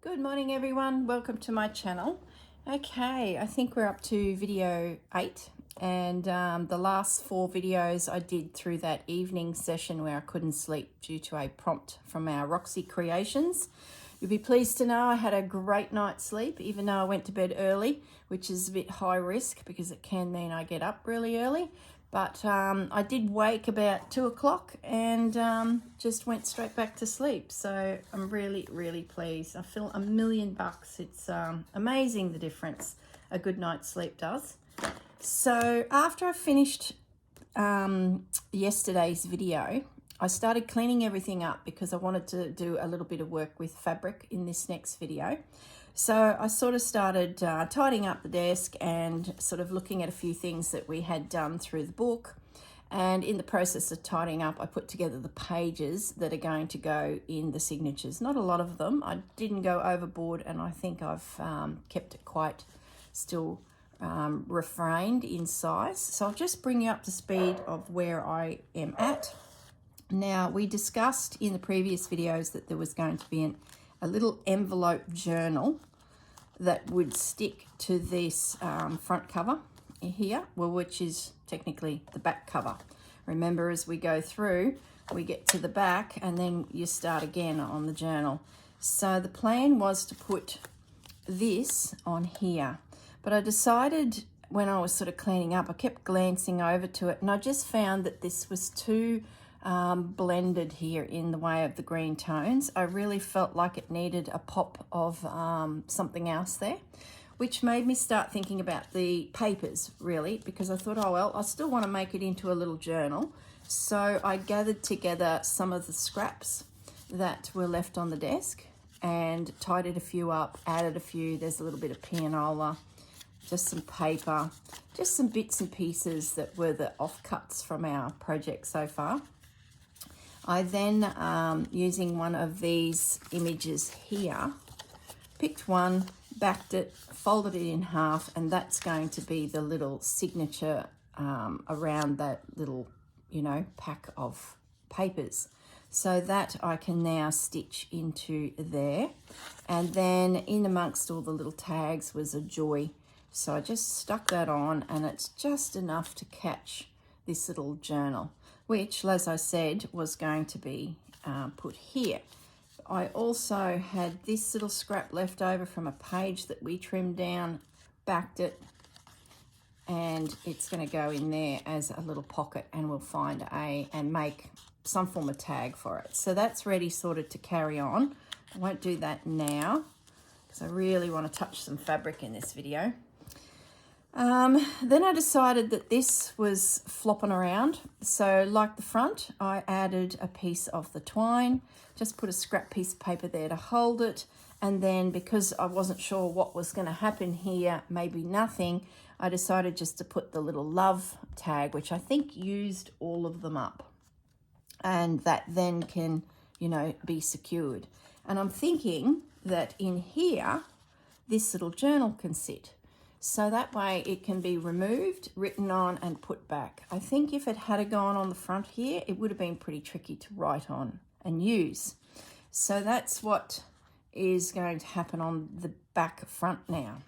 Good morning everyone, welcome to my channel. Okay, I think we're up to video 8 and the last 4 videos I did through that evening session where I couldn't sleep due to a prompt from our Roxy Creations. You'll be pleased to know I had a great night's sleep even though I went to bed early, which is a bit high risk because it can mean I get up really early. But I did wake about 2 o'clock and just went straight back to sleep. So I'm really, really pleased. I feel $1,000,000. It's amazing the difference a good night's sleep does. So after I finished yesterday's video, I started cleaning everything up because I wanted to do a little bit of work with fabric in this next video. So I sort of started tidying up the desk and sort of looking at a few things that we had done through the book. And in the process of tidying up, I put together the pages that are going to go in the signatures. Not a lot of them. I didn't go overboard, and I think I've kept it quite still refrained in size. So I'll just bring you up to speed of where I am at. Now, we discussed in the previous videos that there was going to be a little envelope journal that would stick to this front cover here, well, which is technically the back cover. Remember, as we go through, we get to the back and then you start again on the journal. So the plan was to put this on here, but I decided when I was sort of cleaning up, I kept glancing over to it and I just found that this was too blended here in the way of the green tones. I really felt like it needed a pop of something else there, which made me start thinking about the papers really, because I thought, oh well, I still want to make it into a little journal. So I gathered together some of the scraps that were left on the desk and tidied a few up, added a few. There's a little bit of pianola, just some paper, just some bits and pieces that were the offcuts from our project so far. I then, using one of these images here, picked one, backed it, folded it in half, and that's going to be the little signature around that little, pack of papers. So that I can now stitch into there. And then in amongst all the little tags was a joy. So I just stuck that on, and it's just enough to catch this little journal, which, as I said, was going to be put here. I also had this little scrap left over from a page that we trimmed down, backed it, and it's going to go in there as a little pocket, and we'll find and make some form of tag for it. So that's ready sort of to carry on. I won't do that now because I really want to touch some fabric in this video. Then I decided that this was flopping around. So like the front, I added a piece of the twine, just put a scrap piece of paper there to hold it. And then because I wasn't sure what was going to happen here, maybe nothing, I decided just to put the little love tag, which I think used all of them up. And that then can, be secured. And I'm thinking that in here, this little journal can sit. So that way it can be removed, written on, and put back. I think if it had gone on the front here, it would have been pretty tricky to write on and use. So that's what is going to happen on the back front now.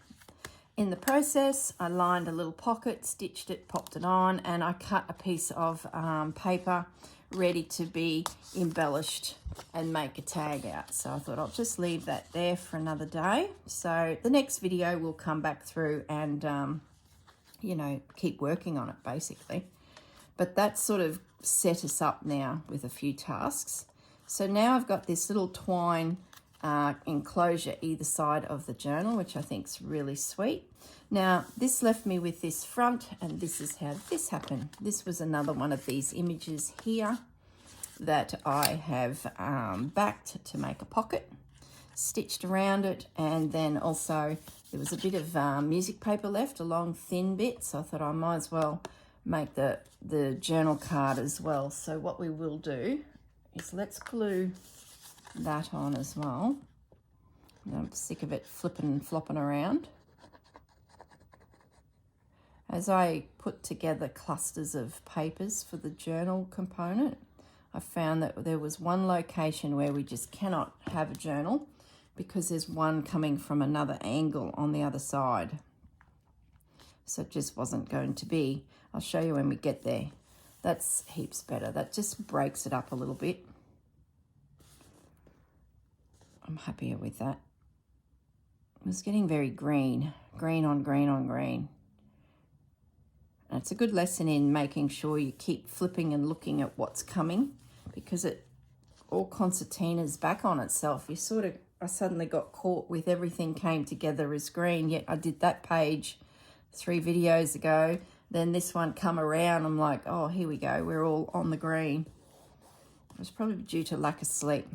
In the process, I lined a little pocket, stitched it, popped it on, and I cut a piece of paper ready to be embellished and make a tag out. So I thought I'll just leave that there for another day. So the next video we'll come back through and keep working on it basically. But that sort of set us up now with a few tasks. So now I've got this little twine enclosure either side of the journal, which I think is really sweet. Now this left me with this front, and this is how this happened. This was another one of these images here that I have backed to make a pocket, stitched around it, and then also there was a bit of music paper left, a long thin bit, so I thought I might as well make the journal card as well. So what we will do is let's glue that on as well. I'm sick of it flipping and flopping around. As I put together clusters of papers for the journal component, I found that there was one location where we just cannot have a journal, because there's one coming from another angle on the other side. So it just wasn't going to be. I'll show you when we get there. That's heaps better. That just breaks it up a little bit. I'm happier with that. It was getting very green. Green on green on green. And it's a good lesson in making sure you keep flipping and looking at what's coming, because it all concertinas back on itself. You sort of, I suddenly got caught with everything came together as green, yet I did that page 3 videos ago. Then this one come around, I'm like, oh, here we go, we're all on the green. It was probably due to lack of sleep.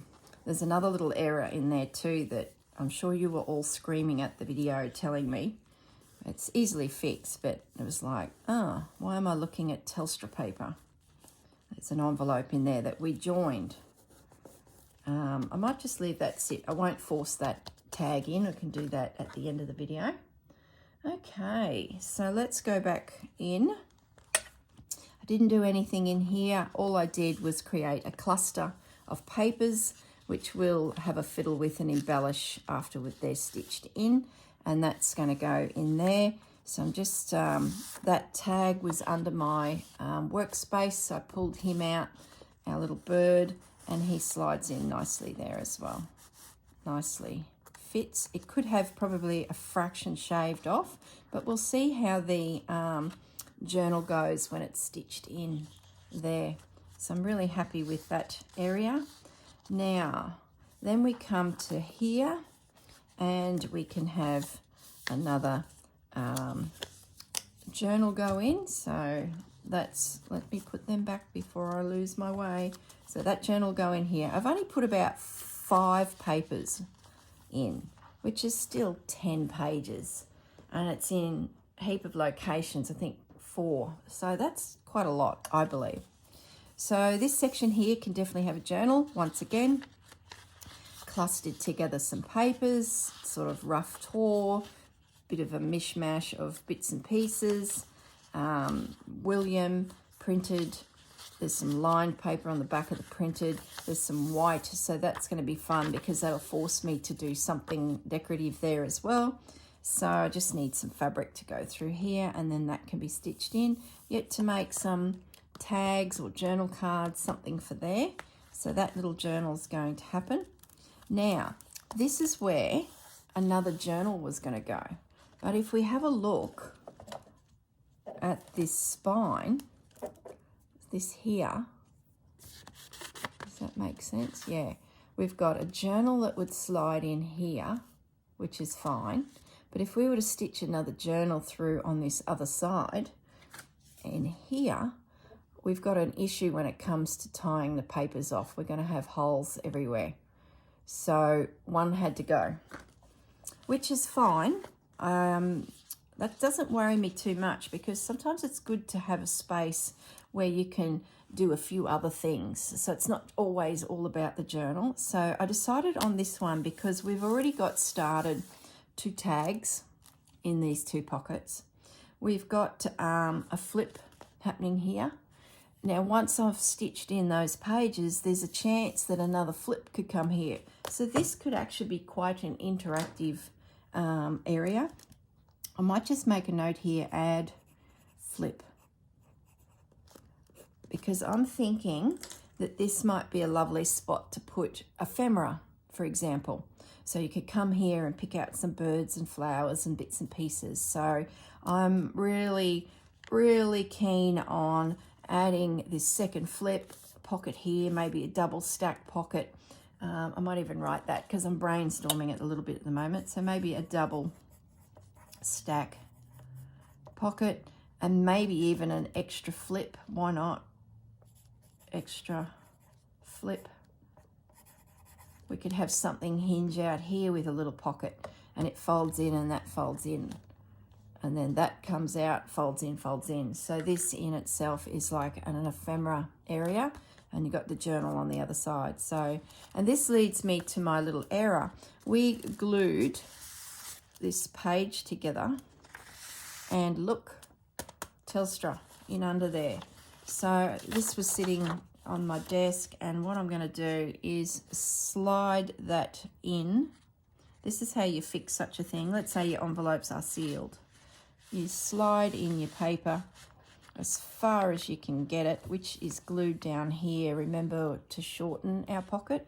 There's another little error in there too that I'm sure you were all screaming at the video telling me. It's easily fixed, but it was like, oh, why am I looking at Telstra paper? There's an envelope in there that we joined. I might just leave that sit. I won't force that tag in. I can do that at the end of the video. Okay, so let's go back in. I didn't do anything in here. All I did was create a cluster of papers, which we'll have a fiddle with and embellish after they're stitched in. And that's going to go in there. So I'm just, that tag was under my workspace. So I pulled him out, our little bird, and he slides in nicely there as well. Nicely fits. It could have probably a fraction shaved off, but we'll see how the journal goes when it's stitched in there. So I'm really happy with that area. Now, then we come to here, and we can have another journal go in. So that's, let me put them back before I lose my way. So that journal go in here. I've only put about 5 papers in, which is still 10 pages. And it's in a heap of locations, I think 4. So that's quite a lot, I believe. So this section here can definitely have a journal. Once again, clustered together some papers, sort of rough tore, bit of a mishmash of bits and pieces. William printed. There's some lined paper on the back of the printed. There's some white, so that's going to be fun because that'll force me to do something decorative there as well. So I just need some fabric to go through here, and then that can be stitched in. Yet to make some tags or journal cards, something for there. So that little journal is going to happen. Now, this is where another journal was going to go. But if we have a look at this spine, this here, does that make sense? Yeah. We've got a journal that would slide in here, which is fine. But if we were to stitch another journal through on this other side, and here, we've got an issue when it comes to tying the papers off. We're going to have holes everywhere. So one had to go, which is fine. That doesn't worry me too much because sometimes it's good to have a space where you can do a few other things. So it's not always all about the journal. So I decided on this one because we've already got started 2 tags in these 2 pockets. We've got a flip happening here. Now, once I've stitched in those pages, there's a chance that another flip could come here. So this could actually be quite an interactive area. I might just make a note here, add flip. Because I'm thinking that this might be a lovely spot to put ephemera, for example. So you could come here and pick out some birds and flowers and bits and pieces. So I'm really, really keen on adding this second flip pocket here, maybe a double stack pocket. I might even write that because I'm brainstorming it a little bit at the moment. So maybe a double stack pocket and maybe even an extra flip. Why not? Extra flip. We could have something hinge out here with a little pocket and it folds in and that folds in. And then that comes out, folds in, folds in. So this in itself is like an ephemera area, and you've got the journal on the other side. So, and this leads me to my little error. We glued this page together, and look, Telstra in under there. So this was sitting on my desk, and what I'm going to do is slide that in This is how you fix such a thing. Let's say your envelopes are sealed. You slide in your paper as far as you can get it, which is glued down here. Remember to shorten our pocket.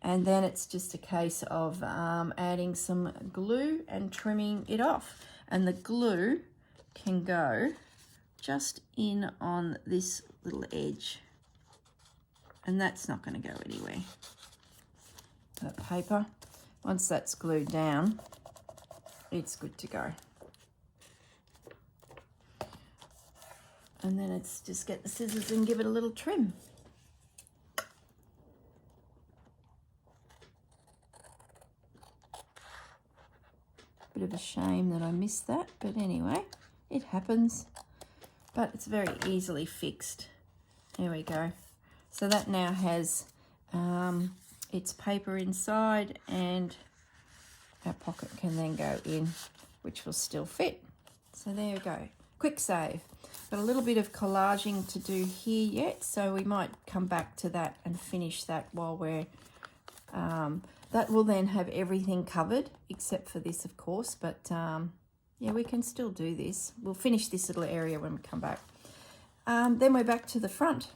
And then it's just a case of adding some glue and trimming it off. And the glue can go just in on this little edge. And that's not going to go anywhere. That paper, once that's glued down, it's good to go. And then it's just get the scissors and give it a little trim. Bit of a shame that I missed that, but anyway, it happens. But it's very easily fixed. There we go. So that now has its paper inside, and our pocket can then go in, which will still fit. So there we go. Quick save. Got a little bit of collaging to do here yet, so we might come back to that and finish that while we're that will then have everything covered except for this, of course, but yeah, we can still do this. We'll finish this little area when we come back. Then we're back to the front.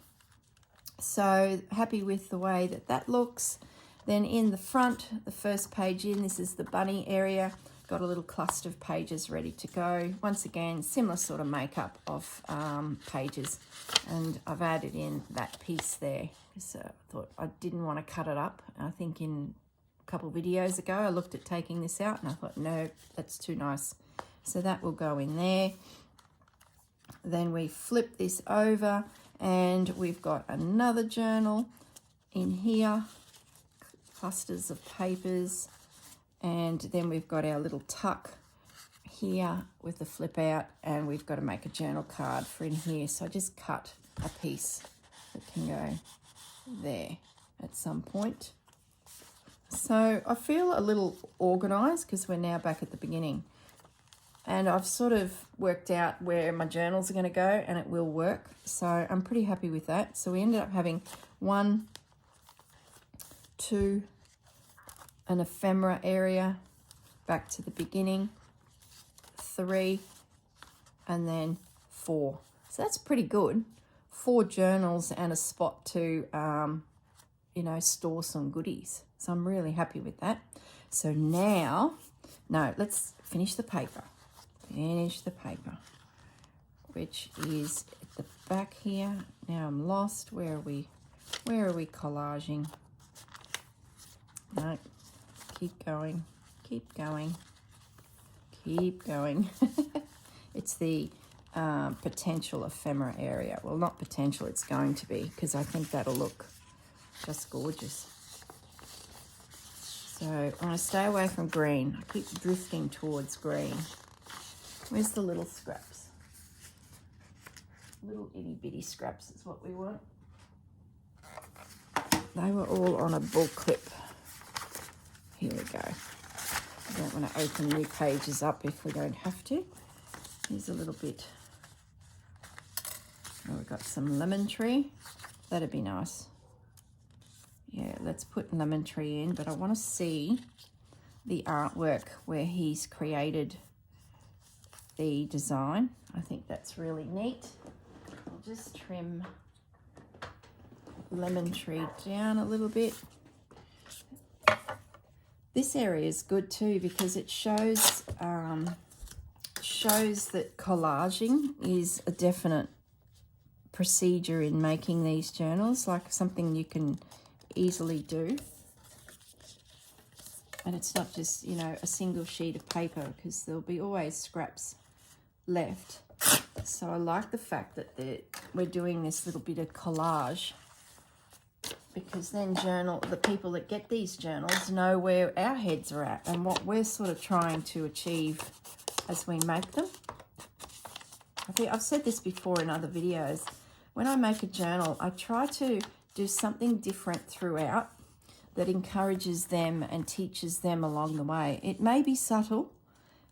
So happy with the way that that looks. Then in the front, the first page in, this is the bunny area. Got a little cluster of pages ready to go. Once again, similar sort of makeup of pages. And I've added in that piece there. So I thought I didn't want to cut it up. I think in a couple of videos ago, I looked at taking this out and I thought, no, that's too nice. So that will go in there. Then we flip this over and we've got another journal in here. Clusters of papers. And then we've got our little tuck here with the flip out, and we've got to make a journal card for in here. So I just cut a piece that can go there at some point. So I feel a little organised because we're now back at the beginning. And I've sort of worked out where my journals are going to go, and it will work. So I'm pretty happy with that. So we ended up having 1, 2, an ephemera area back to the beginning, 3, and then 4. So that's pretty good. 4 journals and a spot to, you know, store some goodies. So I'm really happy with that. So now, no, let's finish the paper. Finish the paper, which is at the back here. Now I'm lost. Where are we collaging? No. Keep going, keep going, keep going. It's the potential ephemera area. Well, not potential, it's going to be, because I think that'll look just gorgeous. So I want to stay away from green. I keep drifting towards green. Where's the little scraps? Little itty bitty scraps is what we want. They were all on a bull clip. Here we go. I don't want to open new pages up if we don't have to. Here's a little bit. Oh, we've got some lemon tree. That'd be nice. Yeah, let's put lemon tree in, but I want to see the artwork where he's created the design. I think that's really neat. I'll just trim lemon tree down a little bit. This area is good too because it shows that collaging is a definite procedure in making these journals, like something you can easily do. And it's not just, you know, a single sheet of paper, because there'll be always scraps left. So I like the fact that we're doing this little bit of collage, because then the people that get these journals know where our heads are at and what we're sort of trying to achieve as we make them. I think I've said this before in other videos. When I make a journal, I try to do something different throughout that encourages them and teaches them along the way. It may be subtle,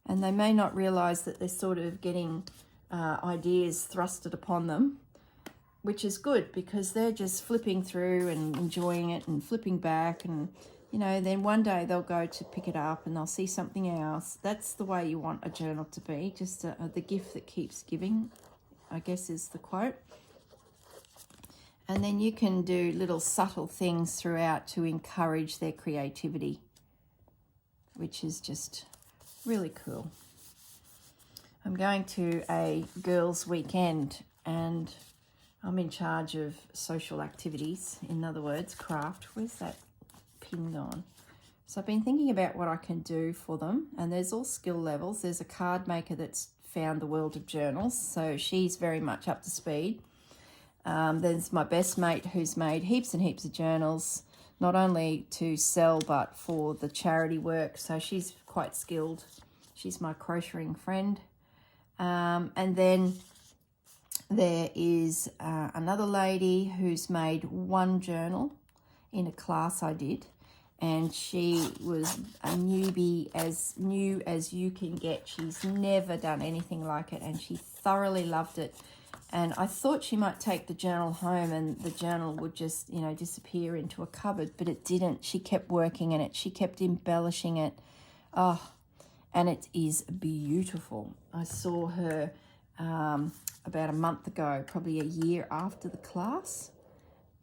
and they may not realise that they're sort of getting ideas thrusted upon them, which is good because they're just flipping through and enjoying it and flipping back, and you know, then one day they'll go to pick it up and they'll see something else. That's the way you want a journal to be, just the gift that keeps giving, I guess is the quote. And then you can do little subtle things throughout to encourage their creativity, which is just really cool. I'm going to a girls' weekend and I'm in charge of social activities, in other words, craft. Where's that pin gone? So I've been thinking about what I can do for them, and there's all skill levels. There's a card maker that's found the world of journals, so she's very much up to speed. There's my best mate who's made heaps and heaps of journals, not only to sell but for the charity work, so she's quite skilled. She's my crocheting friend. And then there is another lady who's made one journal in a class I did, and she was a newbie, as new as you can get. She's never done anything like it, and she thoroughly loved it. And I thought she might take the journal home and the journal would just, you know, disappear into a cupboard, but it didn't. She kept working in it. She kept embellishing it. Oh, and it is beautiful. I saw her about a month ago, probably a year after the class,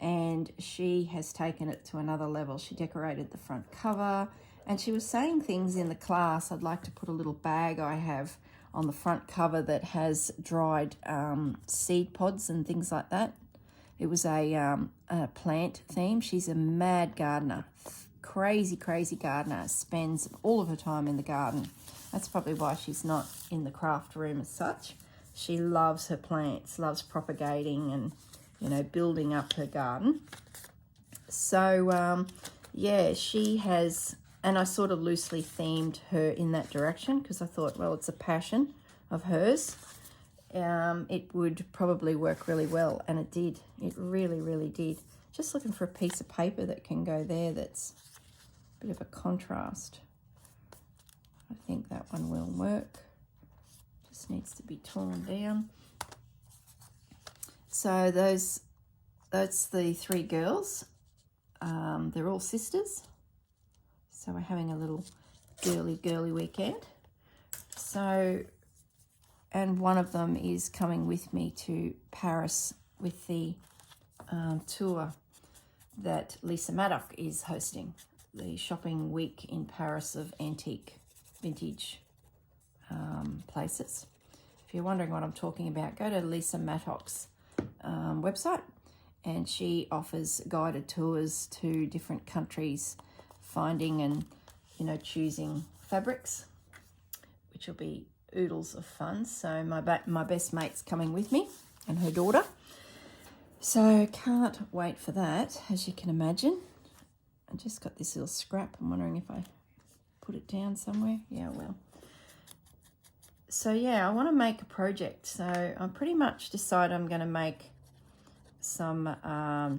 and she has taken it to another level. She decorated the front cover, and she was saying things in the class. I'd like to put a little bag I have on the front cover that has dried seed pods and things like that. It was a plant theme. She's a mad gardener, crazy gardener, spends all of her time in the garden. That's probably why she's not in the craft room as such. She loves her plants, loves propagating and, you know, building up her garden. So, yeah, she has, and I sort of loosely themed her in that direction because I thought, well, it's a passion of hers. It would probably work really well, and it did. It really did. Just looking for a piece of paper that can go there that's a bit of a contrast. I think that one will work. Just needs to be torn down. So that's the three girls. They're all sisters. So we're having a little girly weekend. So, and one of them is coming with me to Paris with the tour that Lisa Maddock is hosting, the shopping week in Paris of antique, vintage places. If you're wondering what I'm talking about, go to Lisa Maddock's website, and she offers guided tours to different countries, finding and, you know, choosing fabrics, which will be oodles of fun. So my best mate's coming with me and her daughter. So can't wait for that, as you can imagine. I just got this little scrap. I'm wondering if I put it down somewhere. Yeah, well. So yeah, I want to make a project. So I pretty much decided I'm going to make some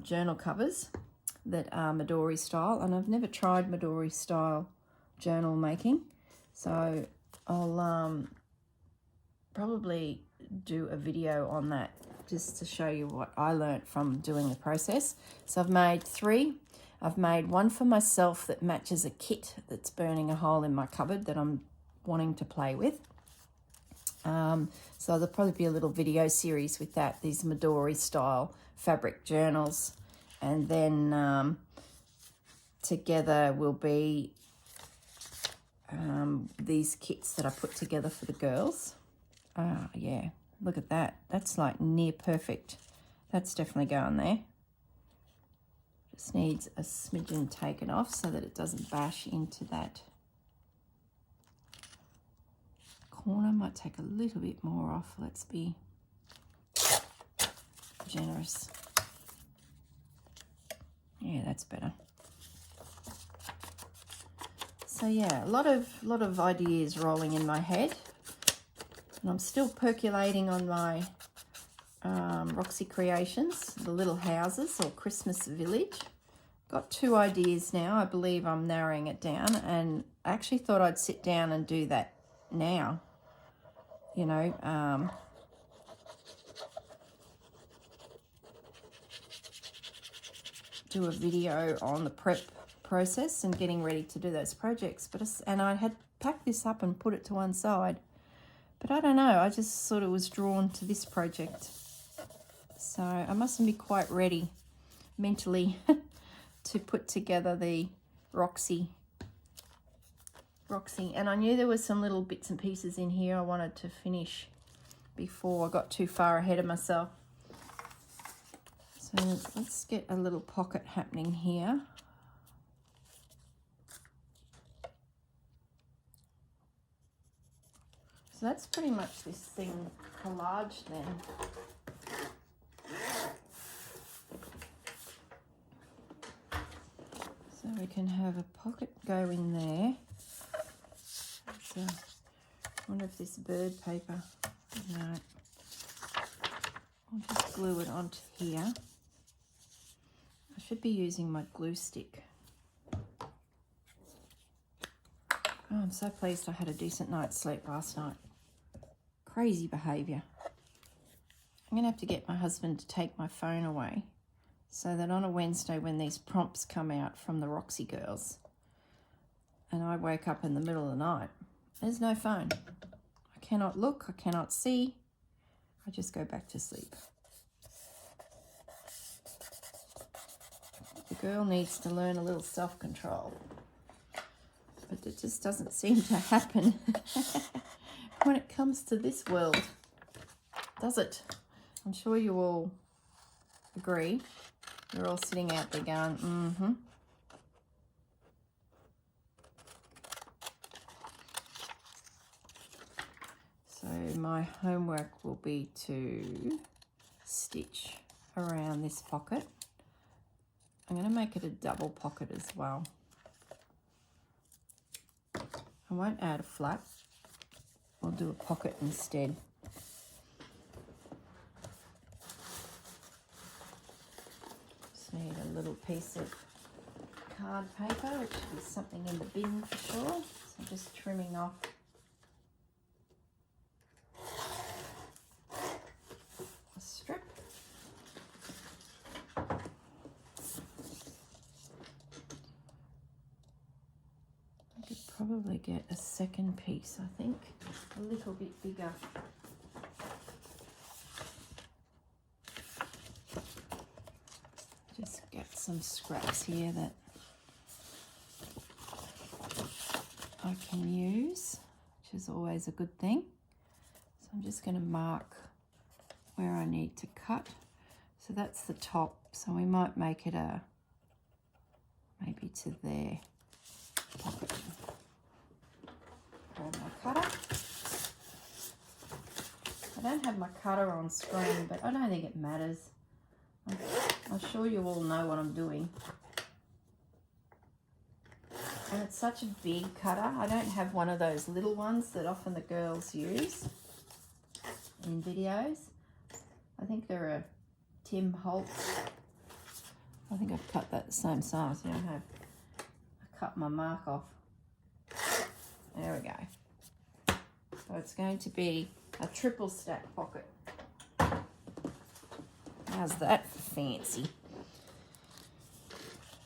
journal covers that are Midori style, and I've never tried Midori style journal making. So I'll probably do a video on that just to show you what I learnt from doing the process. So I've made 3. I've made one for myself that matches a kit that's burning a hole in my cupboard that I'm wanting to play with. So there'll probably be a little video series with that, these Midori style fabric journals. And then together will be these kits that I put together for the girls. Yeah, look at that. That's like near perfect. That's definitely going there. Just needs a smidgen taken off so that it doesn't bash into that corner. Might take a little bit more off. Let's be generous. Yeah, that's better. So yeah, a lot of ideas rolling in my head, and I'm still percolating on my Roxy Creations, the little houses or Christmas village. Got 2 ideas now. I believe I'm narrowing it down, and I actually thought I'd sit down and do that now. You know, do a video on the process and getting ready to do those projects. And I had packed this up and put it to one side. But I don't know, I just sort of was drawn to this project. So I mustn't be quite ready mentally to put together the Roxy. And I knew there were some little bits and pieces in here I wanted to finish before I got too far ahead of myself. So let's get a little pocket happening here. So that's pretty much this thing collaged then. So we can have a pocket go in there. So I wonder if this bird paper, no, I'll just glue it onto here. I should be using my glue stick. Oh, I'm so pleased I had a decent night's sleep last night. Crazy behaviour. I'm going to have to get my husband to take my phone away so that on a Wednesday when these prompts come out from the Roxy girls and I wake up in the middle of the night, there's no phone. I cannot look, I cannot see. I just go back to sleep. The girl needs to learn a little self-control. But it just doesn't seem to happen when it comes to this world, does it? I'm sure you all agree. You're all sitting out there going, mm-hmm. So my homework will be to stitch around this pocket. I'm going to make it a double pocket as well. I won't add a flap. I'll do a pocket instead. Just need a little piece of card paper, which is something in the bin for sure. So I'm just trimming off a strip. I could probably get a second piece, I think, a little bit bigger. Just get some scraps here that I can use, which is always a good thing. So I'm just going to mark where I need to cut. So that's the top, so we might make it a, maybe to there. Pocket. Grab my cutter. I don't have my cutter on screen, but I don't think it matters. I'm sure you all know what I'm doing. And it's such a big cutter. I don't have one of those little ones that often the girls use in videos. I think they're a Tim Holtz. I think I've cut that the same size. You know, I cut my mark off. There we go. So it's going to be a triple stack pocket. How's that fancy?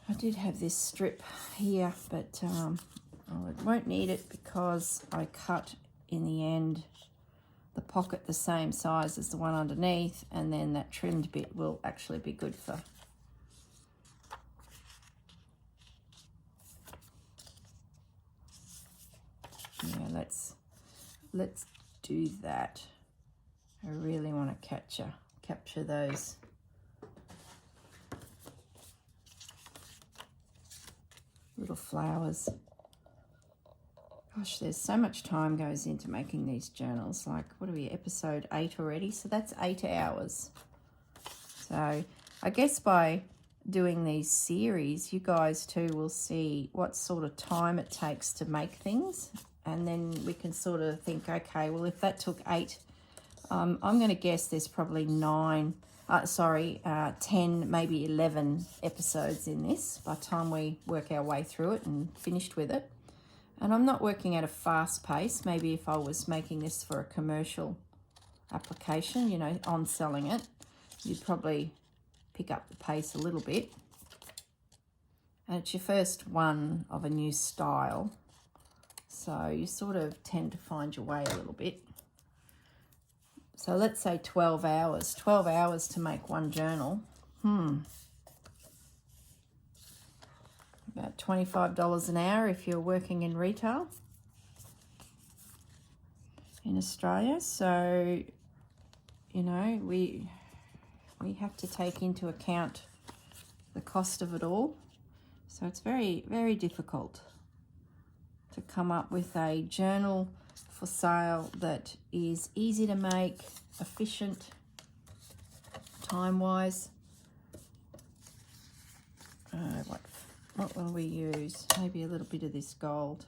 I did have this strip here, but I won't need it because I cut in the end the pocket the same size as the one underneath, and then that trimmed bit will actually be good for yeah, let's do that. I really want to capture those little flowers. Gosh, there's so much time goes into making these journals. Like, what are we, episode 8 already? So that's 8 hours. So I guess by doing these series, you guys too will see what sort of time it takes to make things. And then we can sort of think, okay, well, if that took 8, I'm going to guess there's probably 10, maybe 11 episodes in this by the time we work our way through it and finished with it. And I'm not working at a fast pace. Maybe if I was making this for a commercial application, you know, on selling it, you'd probably pick up the pace a little bit. and it's your first one of a new style, so you sort of tend to find your way a little bit. So let's say 12 hours. 12 hours to make one journal. About $25 an hour if you're working in retail in Australia. So, you know, we have to take into account the cost of it all. So it's very, very difficult to come up with a journal for sale that is easy to make, efficient, time-wise. What will we use? Maybe a little bit of this gold.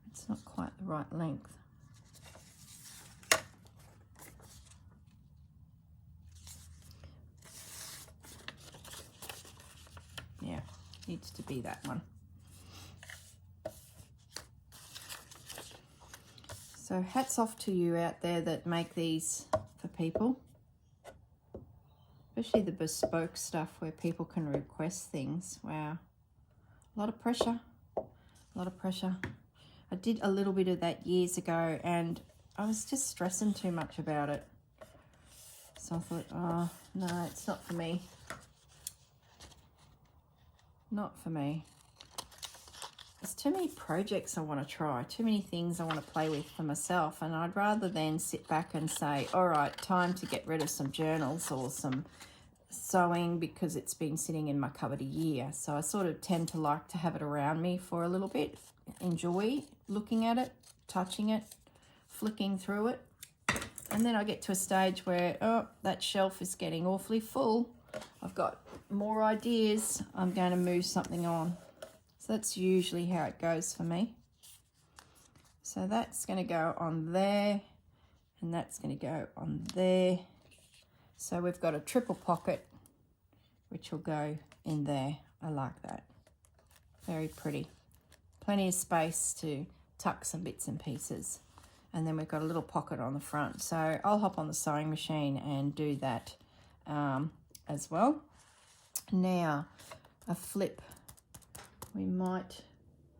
It's not quite the right length. Yeah, needs to be that one. So hats off to you out there that make these for people. Especially the bespoke stuff where people can request things. Wow. A lot of pressure. A lot of pressure. I did a little bit of that years ago and I was just stressing too much about it. So I thought, oh, no, it's not for me. Not for me. There's too many projects I want to try, too many things I want to play with for myself, and I'd rather than sit back and say, all right, time to get rid of some journals or some sewing because it's been sitting in my cupboard a year. So I sort of tend to like to have it around me for a little bit, enjoy looking at it, touching it, flicking through it, and then I get to a stage where, oh, that shelf is getting awfully full. I've got more ideas. I'm going to move something on. So that's usually how it goes for me. So that's going to go on there, and that's going to go on there. So we've got a triple pocket, which will go in there. I like that. Very pretty. Plenty of space to tuck some bits and pieces. And then we've got a little pocket on the front. So I'll hop on the sewing machine and do that as well. Now, a flip. I'll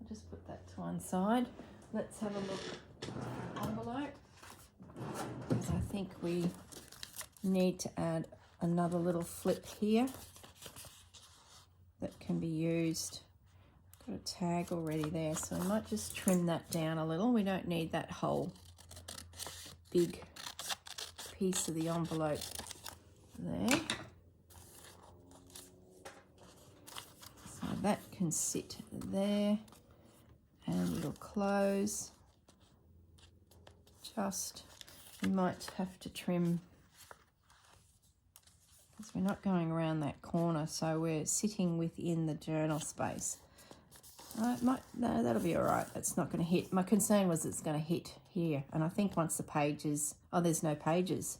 just put that to one side. Let's have a look at the envelope, because I think we need to add another little flip here that can be used. Got a tag already there, so I might just trim that down a little. We don't need that whole big piece of the envelope there. So that can sit there, and it'll close. We might have to trim, because we're not going around that corner, so we're sitting within the journal space. No, that'll be all right. It's not going to hit. My concern was it's going to hit here, and I think once the pages, oh, there's no pages.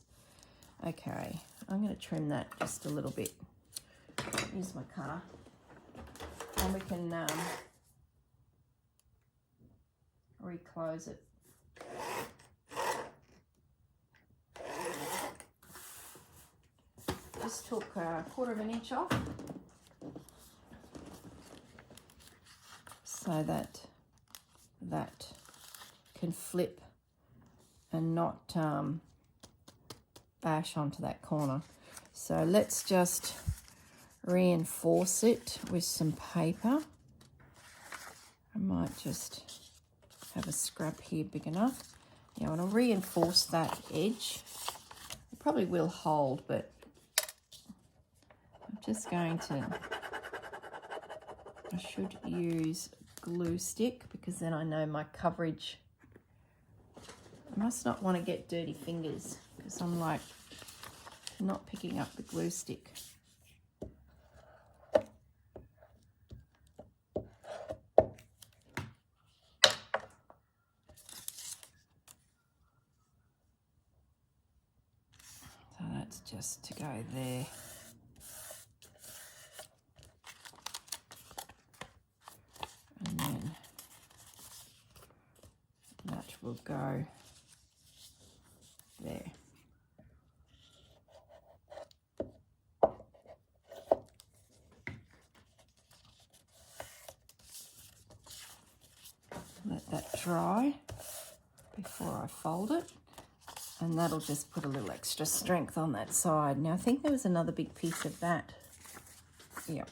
Okay, I'm going to trim that just a little bit. Use my cutter, and we can reclose it. Just took a 1/4 inch off, so that can flip and not bash onto that corner. So let's just reinforce it with some paper. I might just have a scrap here big enough. Yeah, I want to reinforce that edge. It probably will hold, but I'm just going to, I should use glue stick, because then I know my coverage. I must not want to get dirty fingers, because I'm like not picking up the glue stick. So that's just to go there. And then that will go there. that dry before I fold it, and that'll just put a little extra strength on that side. Now I think there was another big piece of that. Yep.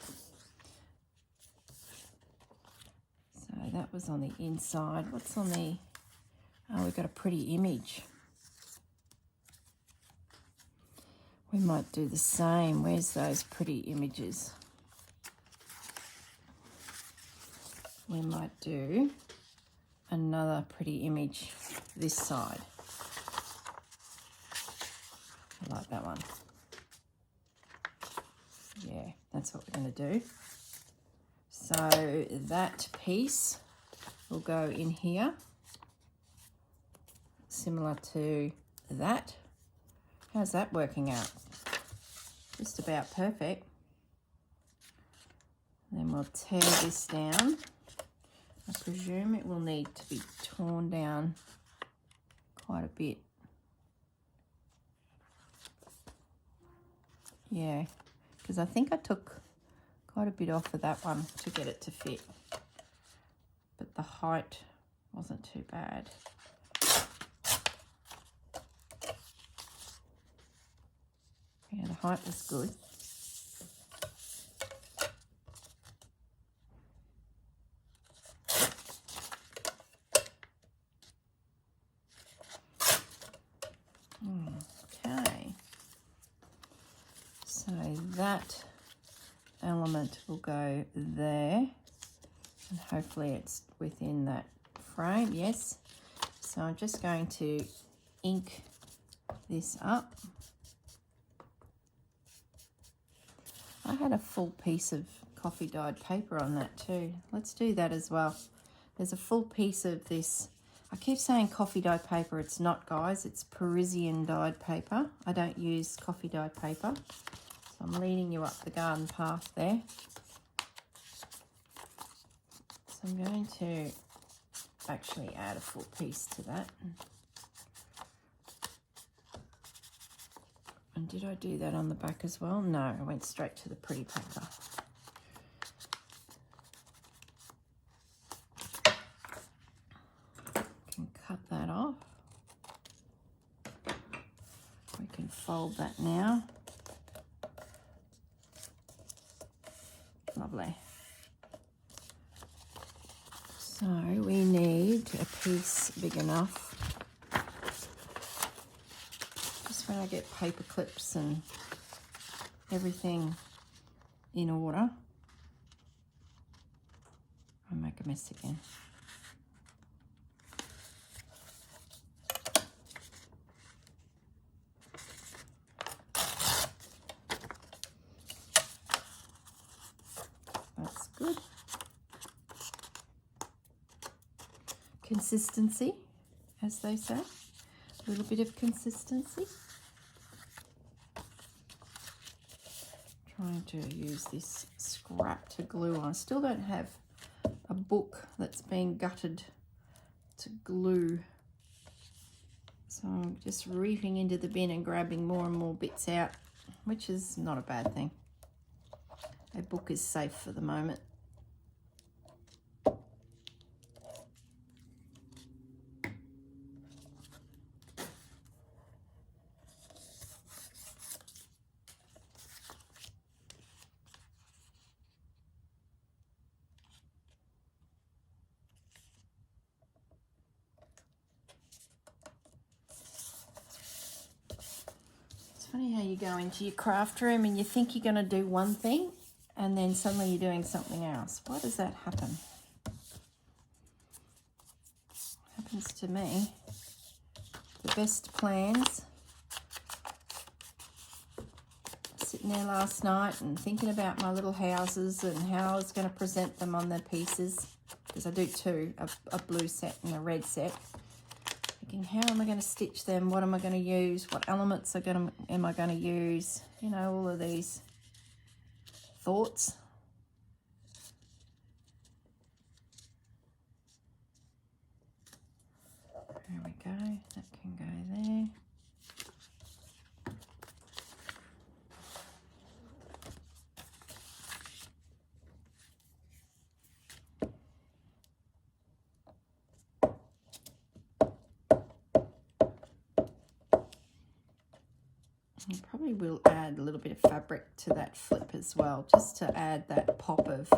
So that was on the inside. What's on the, oh, we've got a pretty image. We might do the same. Where's those pretty images? We might do another pretty image this side. I like that one. Yeah, that's what we're going to do. So that piece will go in here, similar to that. How's that working out? Just about perfect. Then we'll tear this down. I presume it will need to be torn down quite a bit. Yeah, because I think I took quite a bit off of that one to get it to fit. But the height wasn't too bad. Yeah, the height was good. Okay. So that element will go there, and hopefully it's within that frame. Yes. So I'm just going to ink this up. I had a full piece of coffee dyed paper on that too. Let's do that as well. There's a full piece of this. I keep saying coffee dyed paper. It's not, guys. It's Parisian dyed paper. I don't use coffee dyed paper. So I'm leading you up the garden path there. So I'm going to actually add a full piece to that. And did I do that on the back as well? No, I went straight to the pretty paper. Can cut that off. We can fold that now. Lovely. So we need a piece big enough. When I get paper clips and everything in order, I make a mess again. That's good. Consistency, as they say. A little bit of consistency. Trying to use this scrap to glue on. I still don't have a book that's been gutted to glue. So I'm just reaching into the bin and grabbing more and more bits out, which is not a bad thing. A book is safe for the moment. Funny how you go into your craft room and you think you're going to do one thing and then suddenly you're doing something else. Why does that happen? Happens to me. The best plans. Sitting there last night and thinking about my little houses and how I was going to present them on the pieces, because I do two, a blue set and a red set. Thinking, how am I going to stitch them? What am I going to use? What elements am I going to use? You know, all of these thoughts. There we go. That can go there. I probably will add a little bit of fabric to that flip as well, just to add that pop of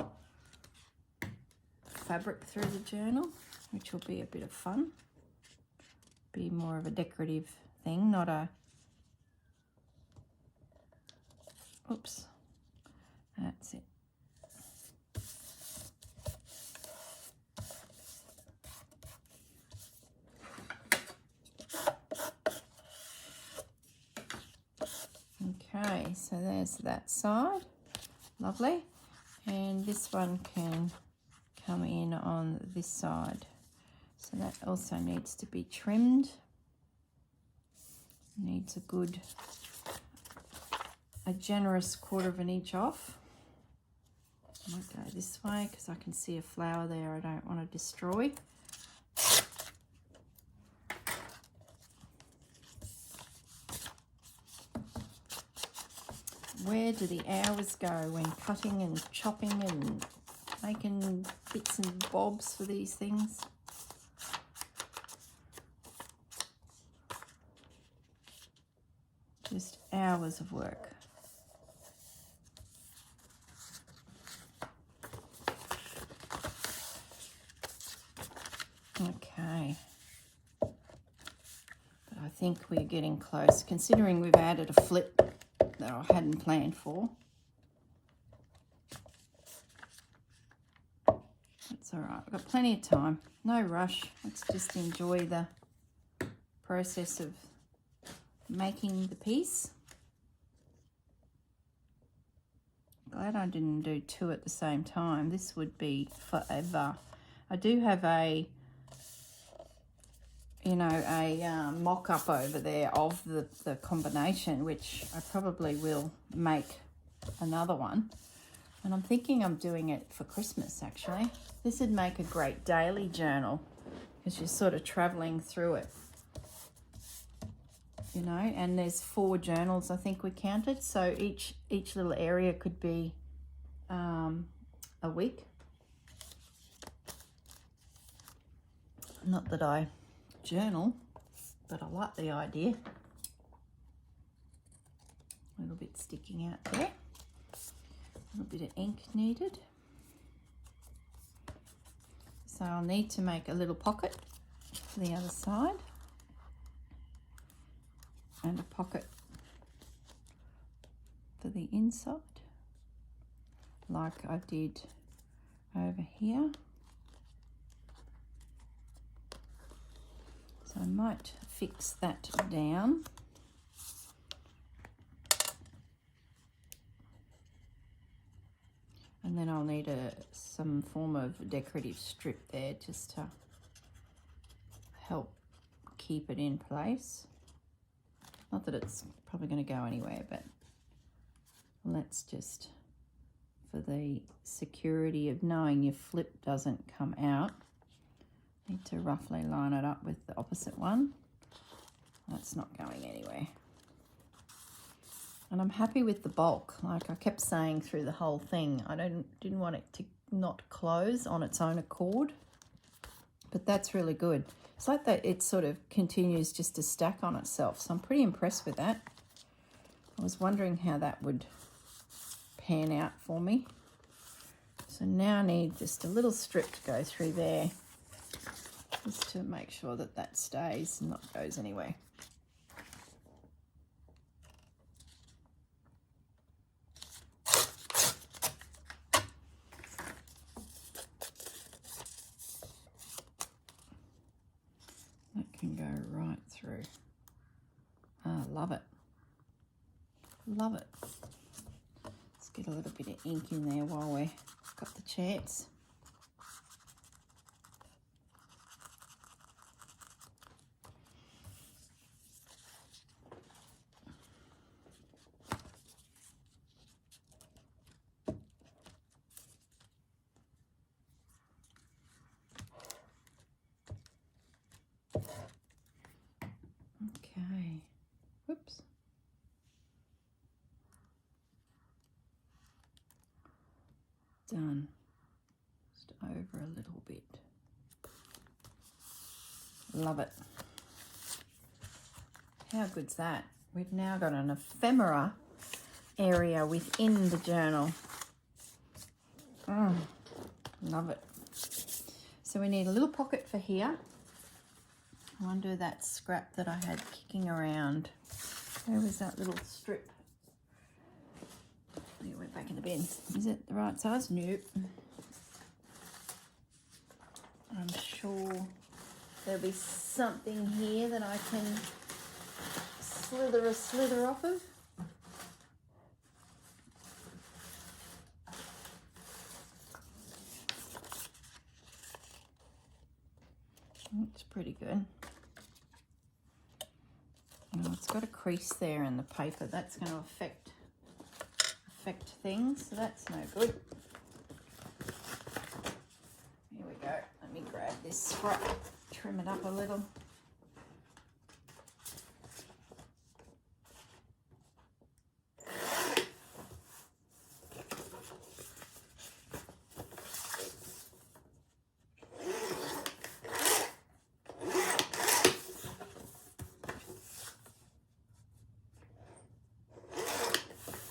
fabric through the journal, which will be a bit of fun. Be more of a decorative thing, not a... Oops. That's it. Okay, so there's that side. Lovely. And this one can come in on this side. So that also needs to be trimmed. Needs a generous 1/4 inch off. I might go this way because I can see a flower there I don't want to destroy. Where do the hours go when cutting and chopping and making bits and bobs for these things? Just hours of work. Okay. But I think we're getting close, considering we've added a flip that I hadn't planned for. That's all right. I've got plenty of time. No rush. Let's just enjoy the process of making the piece. Glad I didn't do 2 at the same time. This would be forever. I do have a mock-up over there of the combination, which I probably will make another one. And I'm thinking I'm doing it for Christmas, actually. This would make a great daily journal because you're sort of traveling through it. You know, and there's 4 journals I think we counted, so each little area could be a week. Not that I journal, but I like the idea. A little bit sticking out there. A little bit of ink needed. So I'll need to make a little pocket for the other side. And a pocket for the inside, like I did over here. So I might fix that down. And then I'll need some form of decorative strip there just to help keep it in place. Not that it's probably going to go anywhere, but let's just, for the security of knowing your flip doesn't come out, need to roughly line it up with the opposite one. That's not going anywhere. And I'm happy with the bulk. Like I kept saying through the whole thing, I didn't want it to not close on its own accord, but that's really good. It's like that it sort of continues just to stack on itself. So I'm pretty impressed with that. I was wondering how that would pan out for me. So now I need just a little strip to go through there just to make sure that that stays and not goes anywhere. Can go right through. Ah, love it. Love it. Let's get a little bit of ink in there while we've got the chance. Okay, whoops. Done. Just over a little bit. Love it. How good's that? we've now got an ephemera area within the journal. Love it. So we need a little pocket for here. I wonder that scrap that I had kicking around. Where was that little strip? It went back in the bin. Is it the right size? Nope. I'm sure there'll be something here that I can slither a slither off of. It's pretty good. Oh, it's got a crease there in the paper. That's going to affect things, so that's no good. Here we go. Let me grab this scrap, trim it up a little.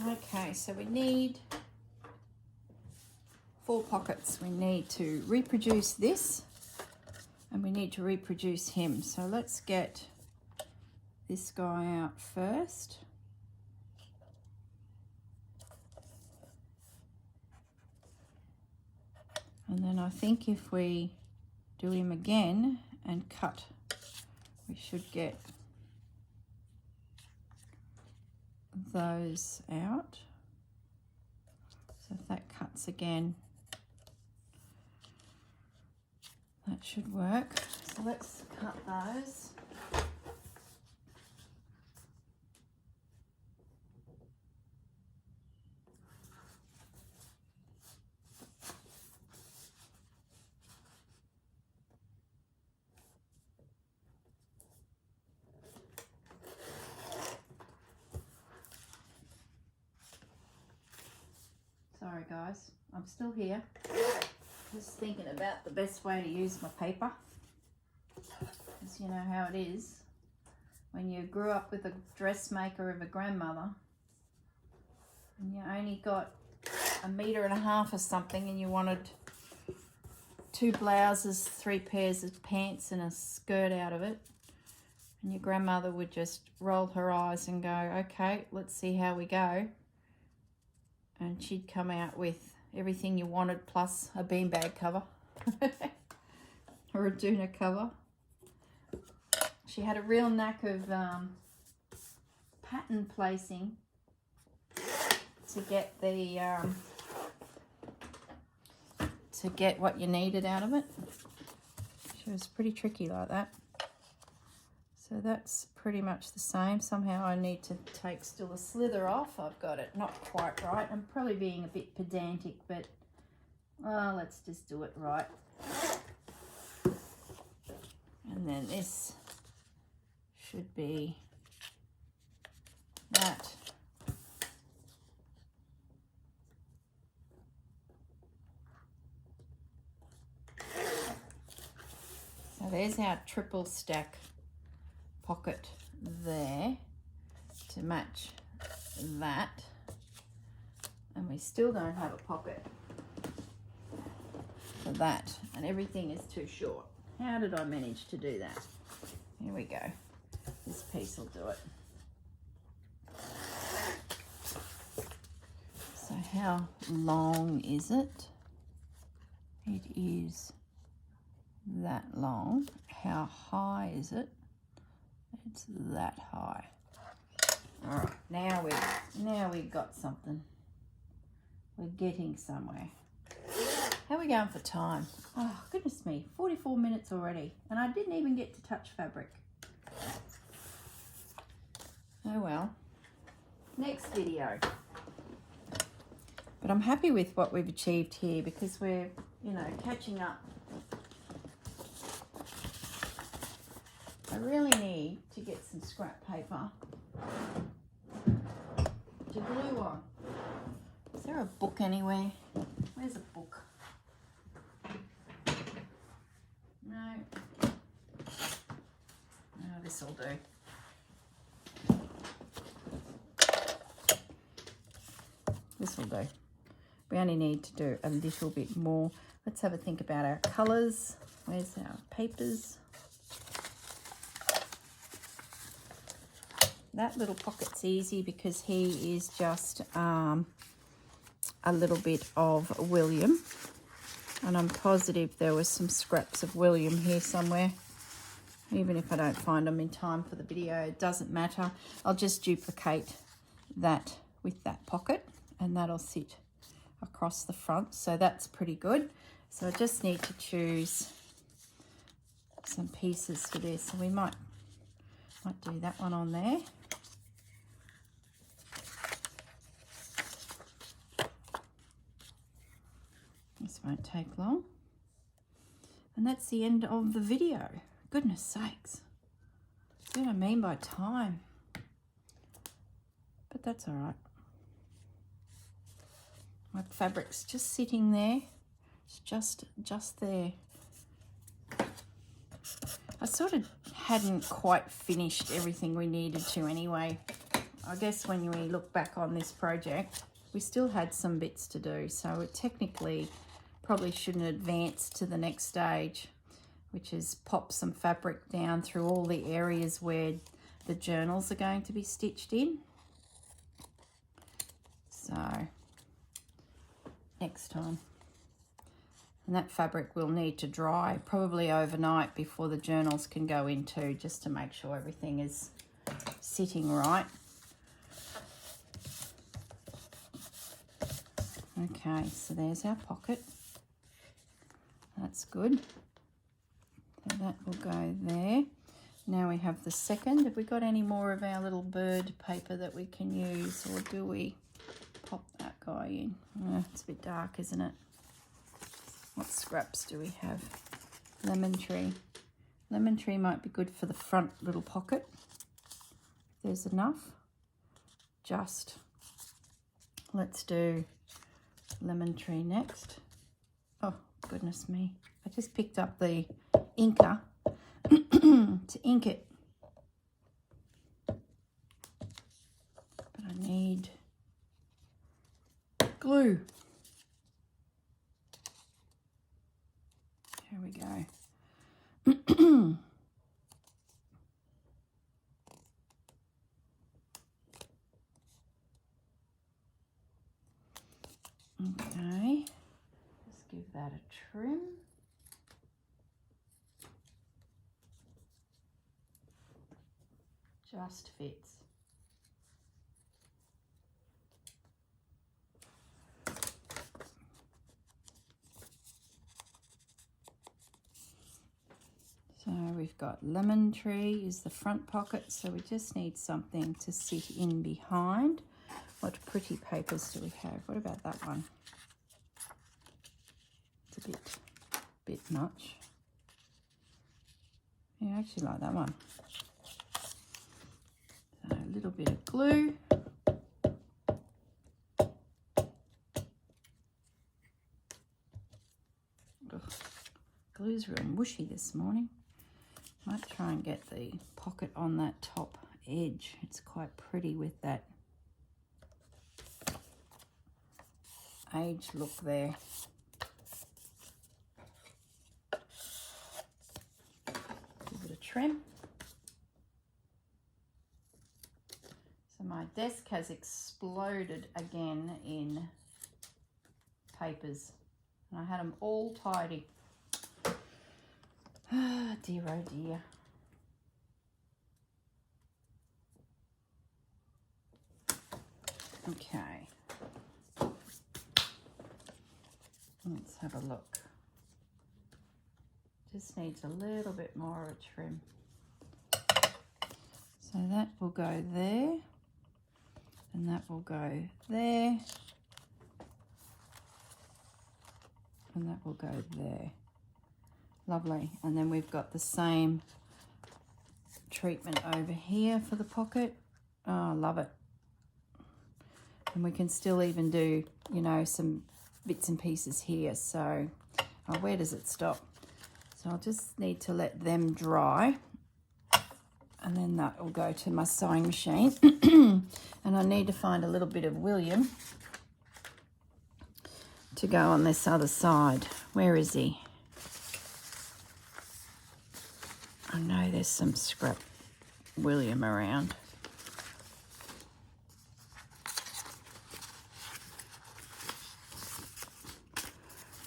Okay, so we need 4 pockets. We need to reproduce this and we need to reproduce him. So let's get this guy out first. And then I think if we do him again and cut, we should get those out. So if that cuts again, that should work. So let's cut those. Sorry guys, I'm still here. Just thinking about the best way to use my paper. Because you know how it is. When you grew up with a dressmaker of a grandmother and you only got 1.5 meters or something and you wanted 2 blouses, 3 pairs of pants and a skirt out of it. And your grandmother would just roll her eyes and go, okay, let's see how we go. And she'd come out with everything you wanted plus a beanbag cover or a doona cover. She had a real knack of pattern placing to get the to get what you needed out of it. She was pretty tricky like that. So that's pretty much the same. Somehow I need to take still a slither off. I've got it not quite right. I'm probably being a bit pedantic, but let's just do it right. And then this should be that. So there's our triple stack pocket there to match that, and we still don't have a pocket for that, and everything is too short. How did I manage to do that? Here we go. This piece will do it. So how long is it? It is that long. How high is it? It's that high. All right, now we've got something. We're getting somewhere. How are we going for time? Oh, goodness me, 44 minutes already, and I didn't even get to touch fabric. Oh well, next video. But I'm happy with what we've achieved here because we're, you know, catching up. I really need to get some scrap paper to glue on. Is there a book anywhere? Where's a book? No. No, this will do. this will do. We only need to do a little bit more. Let's have a think about our colours. Where's our papers? That little pocket's easy because he is just a little bit of William. And I'm positive there was some scraps of William here somewhere. Even if I don't find them in time for the video, it doesn't matter. I'll just duplicate that with that pocket and that'll sit across the front. So that's pretty good. So I just need to choose some pieces for this. So we might do that one on there. This won't take long. And that's the end of the video. Goodness sakes. See what I mean by time. But that's all right. My fabric's just sitting there. It's just there. I sort of hadn't quite finished everything we needed to anyway. I guess when we look back on this project, we still had some bits to do. So it technically probably shouldn't advance to the next stage, which is pop some fabric down through all the areas where the journals are going to be stitched in. So next time. And that fabric will need to dry probably overnight before the journals can go into, just to make sure everything is sitting right. Okay, so there's our pocket. That's good. So that will go there. Now we have the second. Have we got any more of our little bird paper that we can use, or do we pop that guy in? Oh, it's a bit dark, isn't it? What scraps do we have? Lemon tree. Lemon tree might be good for the front little pocket. There's enough. Just let's do lemon tree next. Oh, goodness me. I just picked up the inker to ink it. But I need glue. Here we go. Okay, let's give that a trim. Just fits. So we've got lemon tree is the front pocket, so we just need something to sit in behind. What pretty papers do we have? What about that one? It's a bit much. Yeah, I actually like that one. So a little bit of glue. Ugh, glue's real mushy this morning. Might try and get the pocket on that top edge. It's quite pretty with that age look there. Give it a trim. So my desk has exploded again in papers, and I had them all tidy. Ah, dear, oh dear. Okay. Let's have a look. Just needs a little bit more of a trim. So that will go there, and that will go there, and that will go there. Lovely. And then we've got the same treatment over here for the pocket. Oh, I love it. And we can still even do, you know, some bits and pieces here. So where does it stop? So I'll just need to let them dry, and then that will go to my sewing machine. And I need to find a little bit of William to go on this other side. Where is he? I know there's some scrap William around.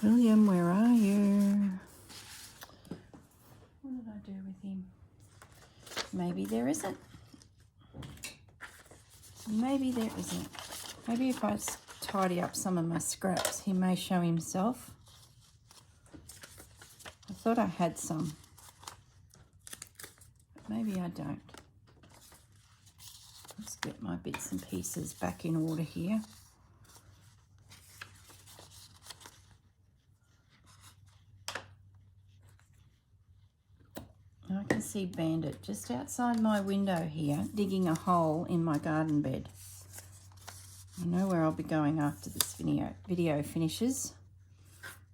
William, where are you? What did I do with him? Maybe there isn't. Maybe there isn't. Maybe if I tidy up some of my scraps, he may show himself. I thought I had some. But maybe I don't. Let's get my bits and pieces back in order here. I can see Bandit just outside my window here, digging a hole in my garden bed. I know where I'll be going after this video finishes.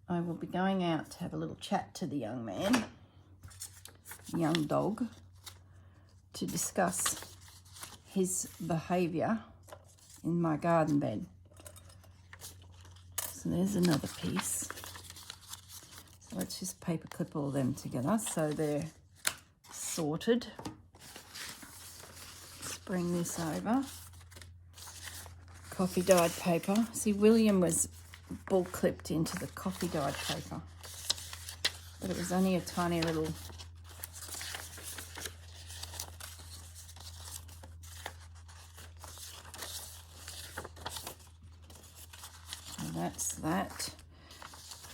I will be going out to have a little chat to the young man, young dog, to discuss his behaviour in my garden bed. So there's another piece. So let's just paper clip all of them together so they're sorted. Let's bring this over. Coffee dyed paper. See, William was bull clipped into the coffee dyed paper, but it was only a tiny little. So that's that.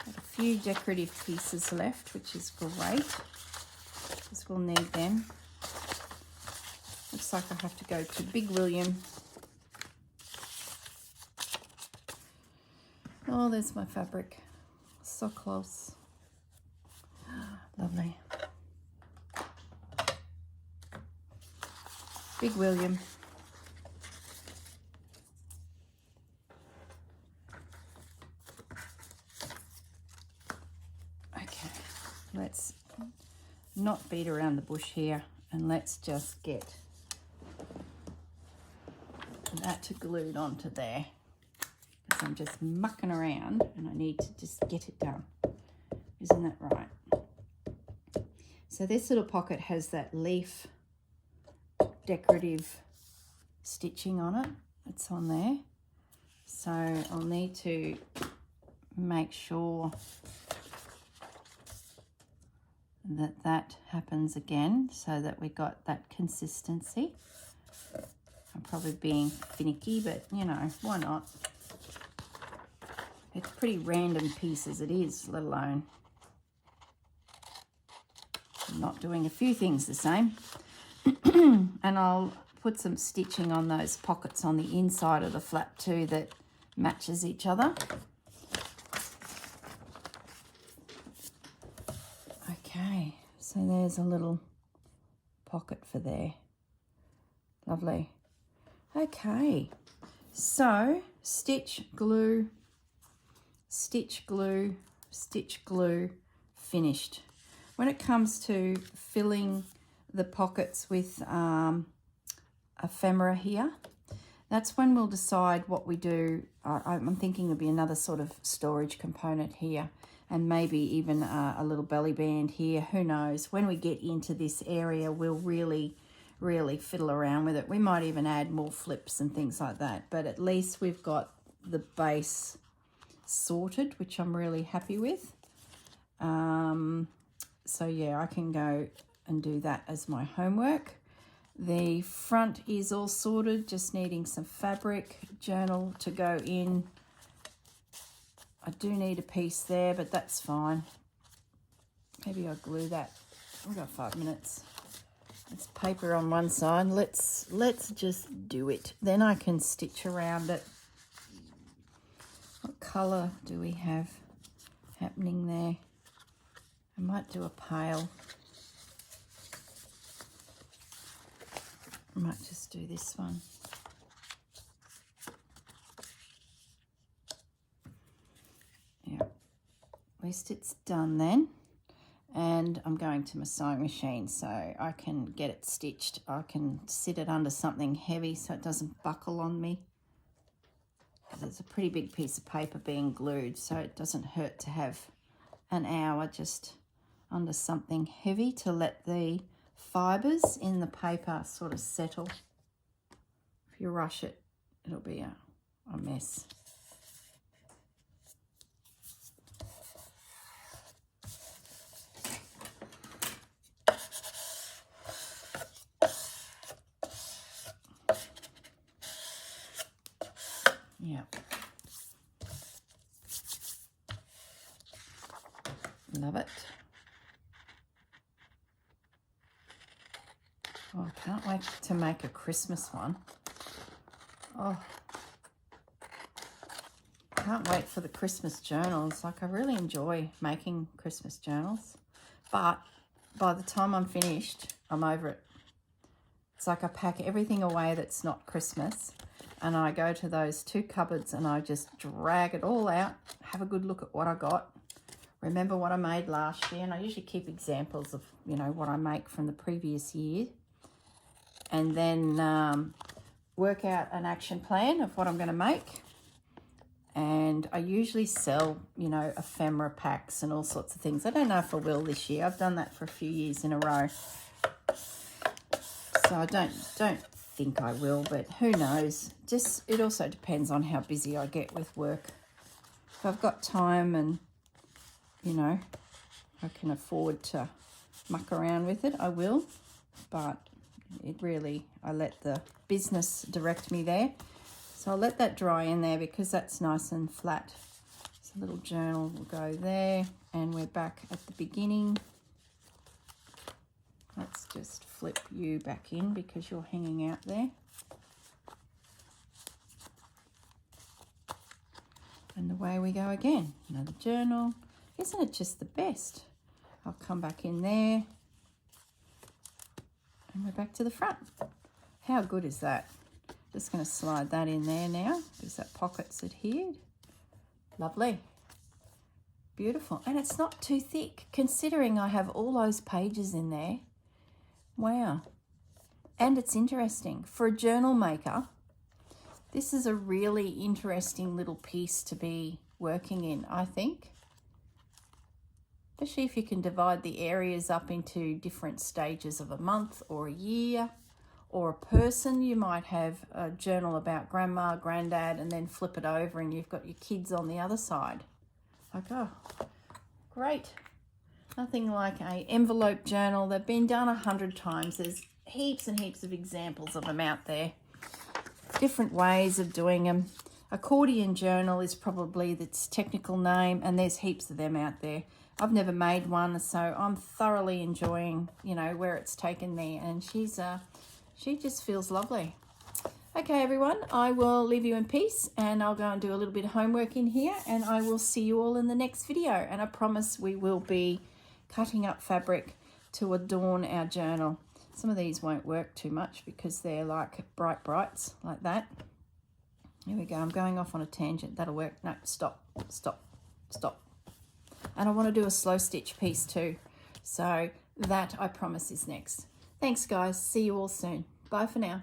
Got a few decorative pieces left, which is great, because we'll need them. Looks like I have to go to Big William. Oh, there's my fabric. So close. Lovely. Big William. Okay, let's not beat around the bush here, and let's just get that glued onto there. I'm just mucking around and I need to just get it done. Isn't that right? So this little pocket has that leaf decorative stitching on it. It's on there. So I'll need to make sure that that happens again so that we got that consistency. I'm probably being finicky, but you know, why not? It's pretty random piece as it is, let alone I'm not doing a few things the same. And I'll put some stitching on those pockets on the inside of the flap too that matches each other. Okay, so there's a little pocket for there. Lovely. Okay, so stitch, glue, stitch, glue, stitch, glue, finished. When it comes to filling the pockets with ephemera here, that's when we'll decide what we do. I'm thinking there'll be another sort of storage component here, and maybe even a little belly band here. Who knows? When we get into this area, we'll really fiddle around with it. We might even add more flips and things like that, but at least we've got the base sorted, which I'm really happy with. So yeah, I can go and do that as my homework. The front is all sorted, just needing some fabric, journal to go in. I do need a piece there, but that's fine. Maybe I'll glue that. We've got 5 minutes. It's paper on one side. Let's just do it. Then I can stitch around it. What colour do we have happening there? I might do a pale. I might just do this one. Yeah, at least it's done then. And I'm going to my sewing machine so I can get it stitched. I can sit it under something heavy so it doesn't buckle on me. because it's a pretty big piece of paper being glued, so it doesn't hurt to have an hour just under something heavy to let the fibres in the paper sort of settle. If you rush it, it'll be a mess. Yeah. Love it. Oh, I can't wait to make a Christmas one. Oh, can't wait for the Christmas journals. Like, I really enjoy making Christmas journals, but by the time I'm finished, I'm over it. It's like I pack everything away that's not Christmas, and I go to those two cupboards and I just drag it all out, have a good look at what I got, remember what I made last year, and I usually keep examples of, you know, what I make from the previous year, and then work out an action plan of what I'm going to make. And I usually sell, you know, ephemera packs and all sorts of things. I don't know if I will this year. I've done that for a few years in a row, so I don't think I will, but who knows. Just, it also depends on how busy I get with work. If I've got time and, you know, I can afford to muck around with it, I will. But it really, I let the business direct me there. So I'll let that dry in there because that's nice and flat. So a little journal will go there, and we're back at the beginning. Let's just flip you back in because you're hanging out there. And away we go again. Another journal. Isn't it just the best? I'll come back in there. And we're back to the front. How good is that? Just going to slide that in there now because that pocket's adhered. Lovely. Beautiful. And it's not too thick, considering I have all those pages in there. Wow. And it's interesting. For a journal maker, this is a really interesting little piece to be working in, I think. Especially if you can divide the areas up into different stages of a month or a year or a person. You might have a journal about grandma, granddad, and then flip it over and you've got your kids on the other side. Like, oh, great. Nothing like a envelope journal. They've been done 100 times. There's heaps and heaps of examples of them out there. Different ways of doing them. Accordion journal is probably its technical name, and there's heaps of them out there. I've never made one, so I'm thoroughly enjoying, you know, where it's taken me, and she just feels lovely. Okay, everyone, I will leave you in peace, and I'll go and do a little bit of homework in here, and I will see you all in the next video. And I promise we will be cutting up fabric to adorn our journal. Some of these won't work too much because they're like brights like that. Here we go. I'm going off on a tangent. That'll work. No, stop. And I want to do a slow stitch piece too. So that, I promise, is next. Thanks, guys. See you all soon. Bye for now.